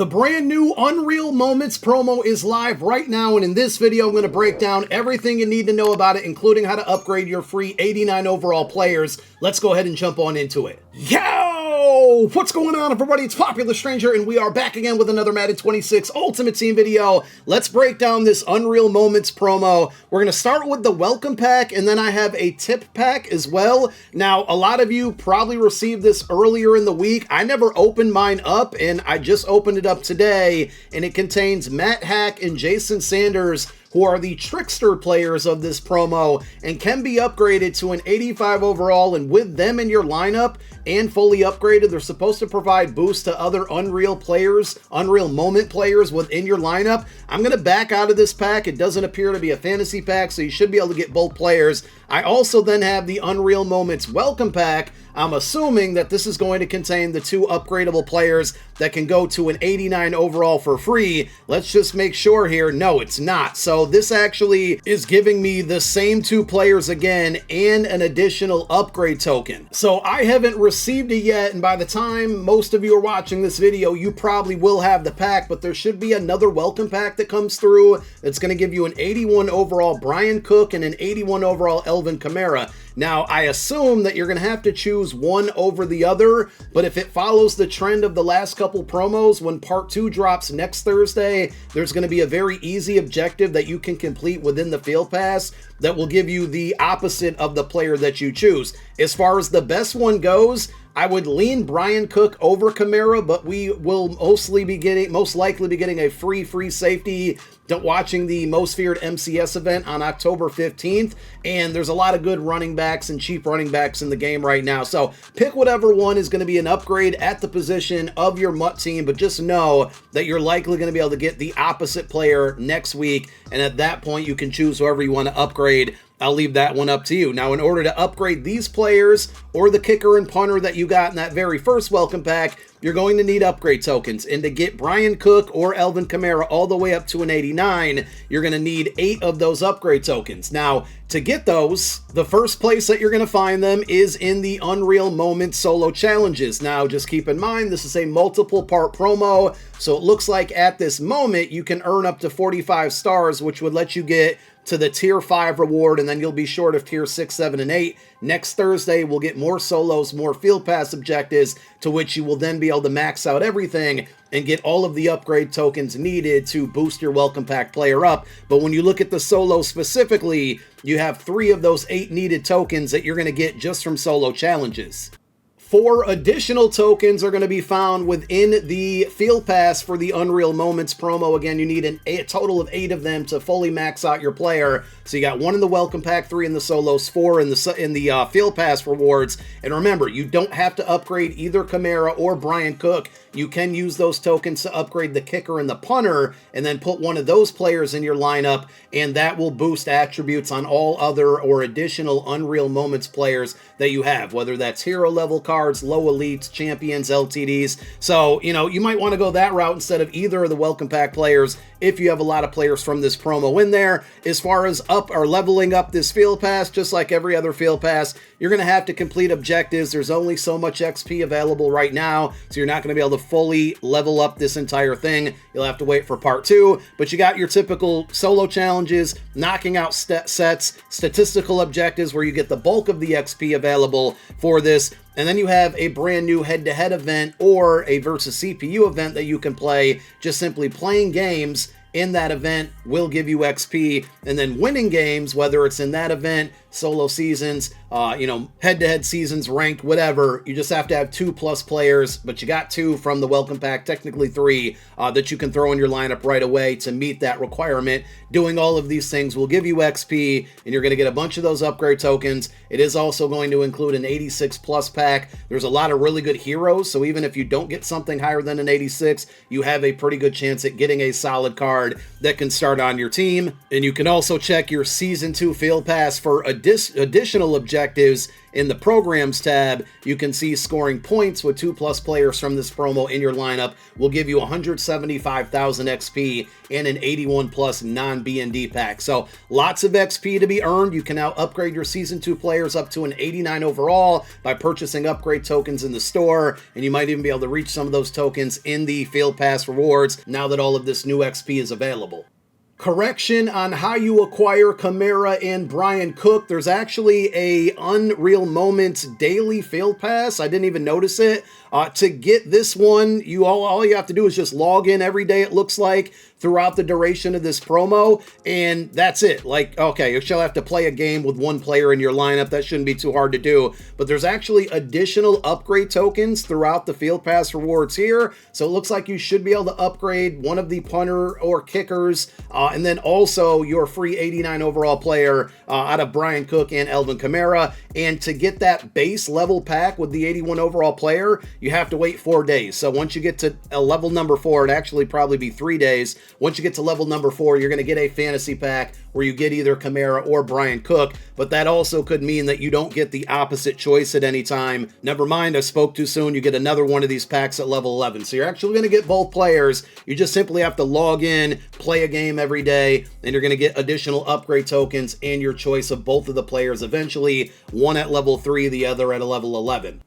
The brand new Unreal Moments promo is live right now, and in this video I'm going to break down everything you need to know about it, including how to upgrade your free 89 overall players. Let's go ahead and jump on into it. Yo! What's going on, everybody? It's Popular Stranger, and we are back again with another Madden 26 Ultimate Team video. Let's break down this Unreal Moments promo. We're going to start with the welcome pack, and then I have a tip pack as well. Now, a lot of you probably received this earlier in the week. I never opened mine up, and I just opened it up today, and it contains Matt Hack and Jason Sanders, who are the trickster players of this promo and can be upgraded to an 85 overall. And with them in your lineup and fully upgraded, they're supposed to provide boosts to other Unreal players, Unreal Moment players within your lineup. I'm going to back out of this pack. It doesn't appear to be a fantasy pack, so you should be able to get both players. I also then have the Unreal Moments welcome pack. I'm assuming that this is going to contain the 2 upgradable players that can go to an 89 overall for free. Let's just make sure here. No, it's not. So this actually is giving me the same 2 players again and an additional upgrade token. So I haven't received it yet, and by the time most of you are watching this video, you probably will have the pack, but there should be another welcome pack that comes through that's going to give you an 81 overall Brian Cook and an 81 overall Alvin Kamara. Now, I assume that you're going to have to choose one over the other, but if it follows the trend of the last couple promos, when part 2 drops next Thursday, there's going to be a very easy objective that you can complete within the field pass that will give you the opposite of the player that you choose. As far as the best one goes, I would lean Brian Cook over Kamara, but we will most likely be getting a free safety watching the Most Feared MCS event on October 15th, and there's a lot of good running backs and cheap running backs in the game right now. So pick whatever one is going to be an upgrade at the position of your MUT team, but just know that you're likely going to be able to get the opposite player next week, and at that point you can choose whoever you want to upgrade. I'll leave that one up to you. Now, in order to upgrade these players or the kicker and punter that you got in that very first welcome pack, you're going to need upgrade tokens. And to get Brian Cook or Alvin Kamara all the way up to an 89, you're going to need 8 of those upgrade tokens. Now, to get those, the first place that you're going to find them is in the Unreal Moments solo challenges. Now, just keep in mind, this is a multiple part promo, so it looks like at this moment you can earn up to 45 stars, which would let you get to the tier 5 reward, and then you'll be short of tier 6, 7, and 8. Next Thursday, we'll get more solos, more field pass objectives, to which you will then be able to max out everything and get all of the upgrade tokens needed to boost your welcome pack player up. But when you look at the solo specifically, you have 3 of those 8 needed tokens that you're going to get just from solo challenges. 4 additional tokens are going to be found within the field pass for the Unreal Moments promo. Again, you need a total of 8 of them to fully max out your player. So you got 1 in the welcome pack, 3 in the solos, 4 in the field pass rewards. And remember, you don't have to upgrade either Kamara or Brian Cook. You can use those tokens to upgrade the kicker and the punter, and then put one of those players in your lineup, and that will boost attributes on all other or additional Unreal Moments players that you have, whether that's hero level cards, low elites, champions, LTDs. So, you might want to go that route instead of either of the welcome pack players if you have a lot of players from this promo in there. As far as up or leveling up this field pass, just like every other field pass, you're going to have to complete objectives. There's only so much XP available right now, so you're not going to be able to fully level up this entire thing. You'll have to wait for part 2, but you got your typical solo challenges, knocking out sets, statistical objectives where you get the bulk of the XP available for this, and then you have a brand new head-to-head event or a versus CPU event that you can play. Just simply playing games in that event will give you XP, and then winning games, whether it's in that event, solo seasons, head-to-head seasons, ranked, whatever, you just have to have 2+ players, but you got 2 from the welcome pack, technically 3, that you can throw in your lineup right away to meet that requirement. Doing all of these things will give you XP, and you're going to get a bunch of those upgrade tokens. It is also going to include an 86+ pack. There's a lot of really good heroes, so even if you don't get something higher than an 86, you have a pretty good chance at getting a solid card that can start on your team. And you can also check your Season 2 Field Pass for additional objectives in the Programs tab, you can see scoring points with 2+ players from this promo in your lineup will give you 175,000 XP and an 81+ non-BND pack. So lots of XP to be earned. You can now upgrade your Season 2 players up to an 89 overall by purchasing upgrade tokens in the store, and you might even be able to reach some of those tokens in the Field Pass rewards now that all of this new XP is available. Correction on how you acquire Kamara and Brian Cook. There's actually a Unreal Moments daily field pass. I didn't even notice it. To get this one, all you have to do is just log in every day, it looks like, throughout the duration of this promo, and that's it. Like, okay, you'll have to play a game with one player in your lineup. That shouldn't be too hard to do, but there's actually additional upgrade tokens throughout the Field Pass rewards here, so it looks like you should be able to upgrade one of the punter or kickers, and then also your free 89 overall player out of Brian Cook and Alvin Kamara. And to get that base level pack with the 81 overall player, you have to wait 4 days. So once you get to a level number 4, it'd actually probably be 3 days. Once you get to level number 4, you're going to get a fantasy pack where you get either Kamara or Brian Cook, but that also could mean that you don't get the opposite choice at any time. Never mind, I spoke too soon. You get another one of these packs at level 11. So you're actually going to get both players. You just simply have to log in, play a game every day, and you're going to get additional upgrade tokens and your choice of both of the players eventually, one at level 3, the other at a level 11.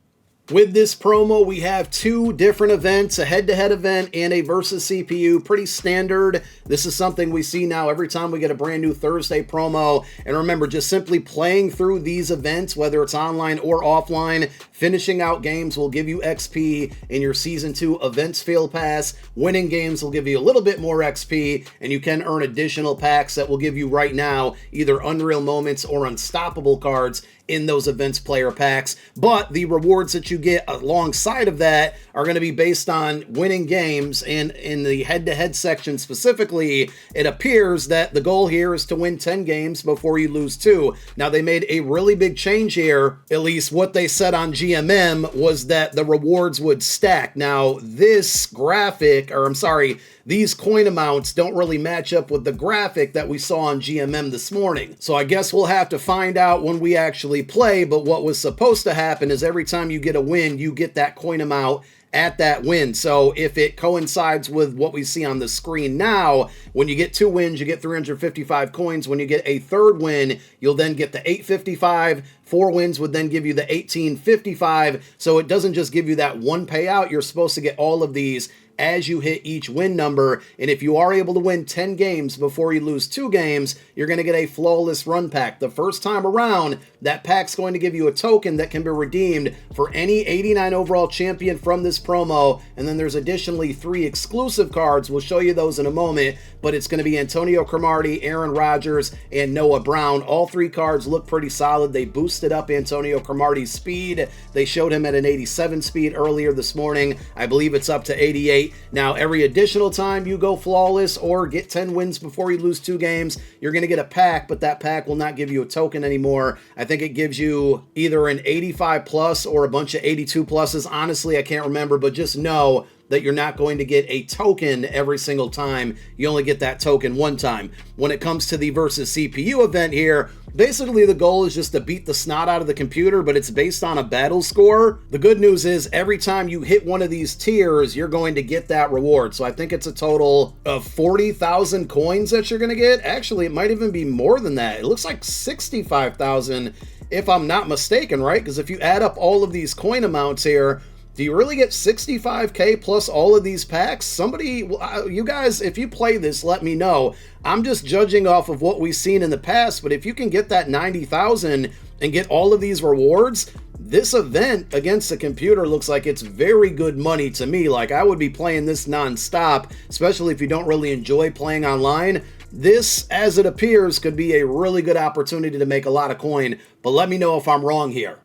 With this promo, we have 2 different events, a head-to-head event and a versus CPU. Pretty standard. This is something we see now every time we get a brand new Thursday promo. And remember, just simply playing through these events, whether it's online or offline, finishing out games will give you XP in your Season 2 Events Field Pass. Winning games will give you a little bit more XP, and you can earn additional packs that will give you right now either Unreal Moments or Unstoppable cards in those events player packs. But the rewards that you get alongside of that are going to be based on winning games, and in the head-to-head section specifically, it appears that the goal here is to win 10 games before you lose 2. Now, they made a really big change here. At least what they said on GMM was that the rewards would stack. Now, this graphic, or I'm sorry, these coin amounts don't really match up with the graphic that we saw on GMM this morning. So I guess we'll have to find out when we actually play, but what was supposed to happen is every time you get a win, you get that coin amount at that win. So if it coincides with what we see on the screen now, when you get 2 wins, you get 355 coins. When you get a 3rd win, you'll then get the 855. 4 wins would then give you the 1855. So it doesn't just give you that one payout. You're supposed to get all of these as you hit each win number. And if you are able to win 10 games before you lose 2 games, you're going to get a flawless run pack. The first time around, that pack's going to give you a token that can be redeemed for any 89 overall champion from this promo. And then there's additionally 3 exclusive cards. We'll show you those in a moment, but it's going to be Antonio Cromartie, Aaron Rodgers, and Noah Brown. All 3 cards look pretty solid. They boosted up Antonio Cromartie's speed. They showed him at an 87 speed earlier this morning. I believe it's up to 88. Now, every additional time you go flawless or get 10 wins before you lose 2 games, you're going to get a pack, but that pack will not give you a token anymore. I think it gives you either an 85 plus or a bunch of 82 pluses. Honestly, I can't remember, but just know that you're not going to get a token every single time. You only get that token one time. When it comes to the versus CPU event here, basically the goal is just to beat the snot out of the computer, but it's based on a battle score. The good news is every time you hit one of these tiers, you're going to get that reward. So I think it's a total of 40,000 coins that you're going to get. Actually, it might even be more than that. It looks like 65,000 if I'm not mistaken, right? Because if you add up all of these coin amounts here, do you really get 65K plus all of these packs? Somebody, you guys, if you play this, let me know. I'm just judging off of what we've seen in the past, but if you can get that 90,000 and get all of these rewards, this event against the computer looks like it's very good money to me. Like, I would be playing this non-stop, especially if you don't really enjoy playing online. This, as it appears, could be a really good opportunity to make a lot of coin, but let me know if I'm wrong here.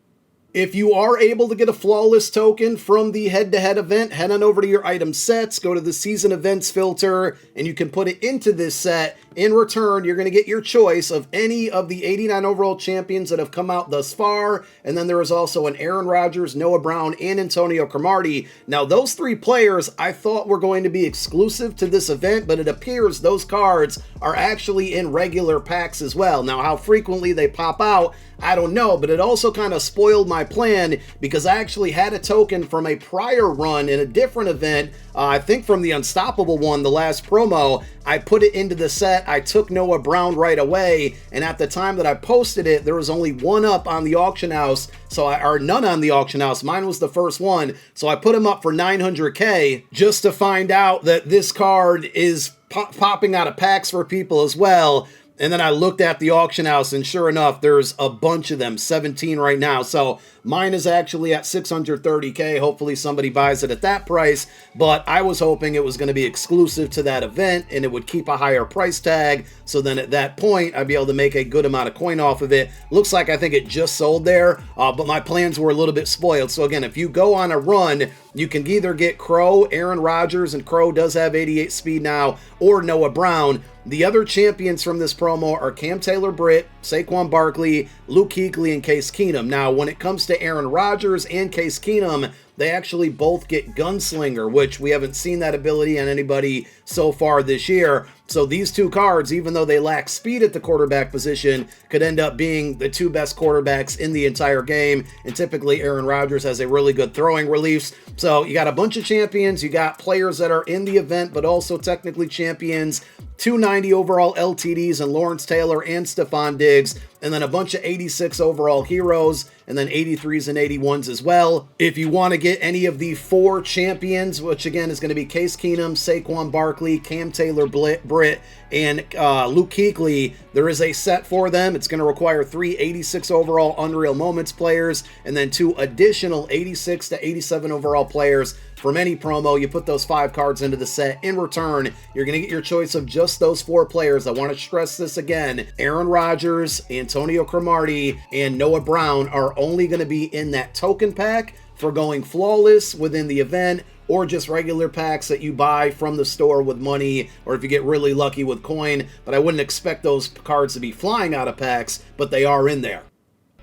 If you are able to get a flawless token from the head-to-head event, head on over to your item sets, go to the season events filter, and you can put it into this set In return, you're going to get your choice of any of the 89 overall champions that have come out thus far. And then there is also an Aaron Rodgers, Noah Brown, and Antonio Cromartie. Now, those three players I thought were going to be exclusive to this event, but it appears those cards are actually in regular packs as well. Now, how frequently they pop out, I don't know, but it also kind of spoiled my plan because I actually had a token from a prior run in a different event, I think from the Unstoppable one, the last promo. I put it into the set, I took Noah Brown right away, and at the time that I posted it, there was only one up on the auction house, or none on the auction house. Mine was the first one, so I put him up for 900K just to find out that this card is popping out of packs for people as well. And then I looked at the auction house, and sure enough, there's a bunch of them, 17 right now. So mine is actually at 630K. Hopefully somebody buys it at that price, but I was hoping it was going to be exclusive to that event and it would keep a higher price tag. So then at that point, I'd be able to make a good amount of coin off of it. Looks like I think it just sold there, but my plans were a little bit spoiled. So again, if you go on a run, you can either get Crow, Aaron Rodgers, and Crow does have 88 speed now, or Noah Brown. The other champions from this promo are Cam Taylor-Britt, Saquon Barkley, Luke Kuechly, and Case Keenum. Now, when it comes to Aaron Rodgers and Case Keenum, they actually both get Gunslinger, which we haven't seen that ability on anybody so far this year. So these two cards, even though they lack speed at the quarterback position, could end up being the two best quarterbacks in the entire game. And typically Aaron Rodgers has a really good throwing release. So you got a bunch of champions. You got players that are in the event, but also technically champions. 290 overall LTDs and Lawrence Taylor and Stephon Diggs, and then a bunch of 86 overall heroes, and then 83s and 81s as well. If you want to get any of the four champions, which again is going to be Case Keenum, Saquon Barkley, Cam Taylor-Britt, and Luke Kuechly, there is a set for them. It's going to require 3 86 overall Unreal Moments players, and then 2 additional 86 to 87 overall players from any promo. You put those 5 cards into the set. In return, you're going to get your choice of just those 4 players. I want to stress this again. Aaron Rodgers, Antonio Cromartie, and Noah Brown are only going to be in that token pack for going flawless within the event, or just regular packs that you buy from the store with money, or if you get really lucky with coin. But I wouldn't expect those cards to be flying out of packs, but they are in there.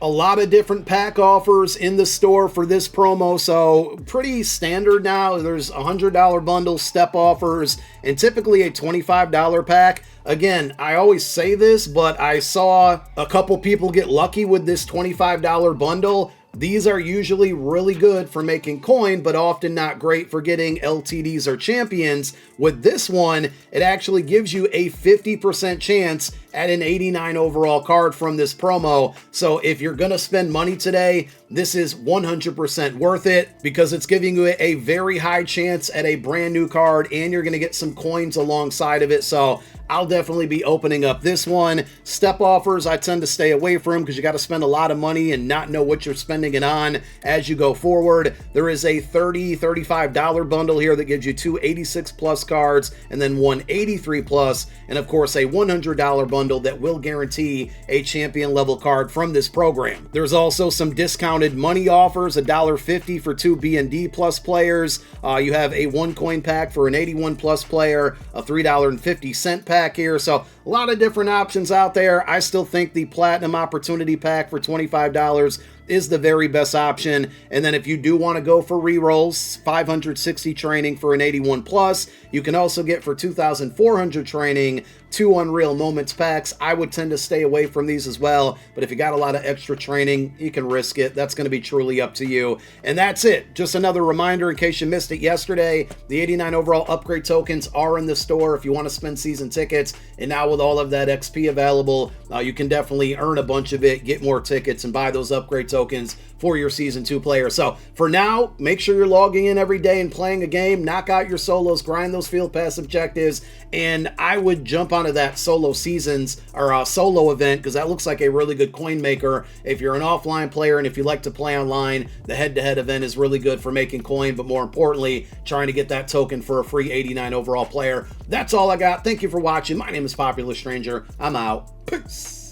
A lot of different pack offers in the store for this promo, so pretty standard now. There's $100 bundles, step offers, and typically a $25 pack. Again, I always say this, but I saw a couple people get lucky with this $25 bundle. These are usually really good for making coin, but often not great for getting LTDs or champions. With this one, it actually gives you a 50% chance at an 89 overall card from this promo. So if you're going to spend money today, this is 100% worth it because it's giving you a very high chance at a brand new card, and you're going to get some coins alongside of it. So I'll definitely be opening up this one. Step offers, I tend to stay away from because you got to spend a lot of money and not know what you're spending it on as you go forward. There is a $30, $35 bundle here that gives you 2 86 plus cards and then 1 83 plus, and of course a $100 bundle that will guarantee a champion level card from this program. There's also some discounted money offers, $1.50 for 2 B&D plus players. You have a 1 coin pack for an 81 plus player, a $3.50 pack here. So a lot of different options out there. I still think the Platinum Opportunity Pack for $25 is the very best option. And then if you do want to go for rerolls, 560 training for an 81 plus, you can also get for 2,400 training 2 Unreal Moments packs. I would tend to stay away from these as well, but if you got a lot of extra training, you can risk it. That's going to be truly up to you. And that's it. Just another reminder in case you missed it yesterday, the 89 overall upgrade tokens are in the store if you want to spend season tickets. And now with all of that XP available, you can definitely earn a bunch of it, get more tickets, and buy those upgrade tokens for your Season 2 player. So for now, make sure you're logging in every day and playing a game, knock out your solos, grind those field pass objectives, and I would jump onto that solo seasons or solo event because that looks like a really good coin maker if you're an offline player, and if you like to play online, the head-to-head event is really good for making coin, but more importantly, trying to get that token for a free 89 overall player. That's all I got. Thank you for watching. My name is Popular Stranger. I'm out. Peace.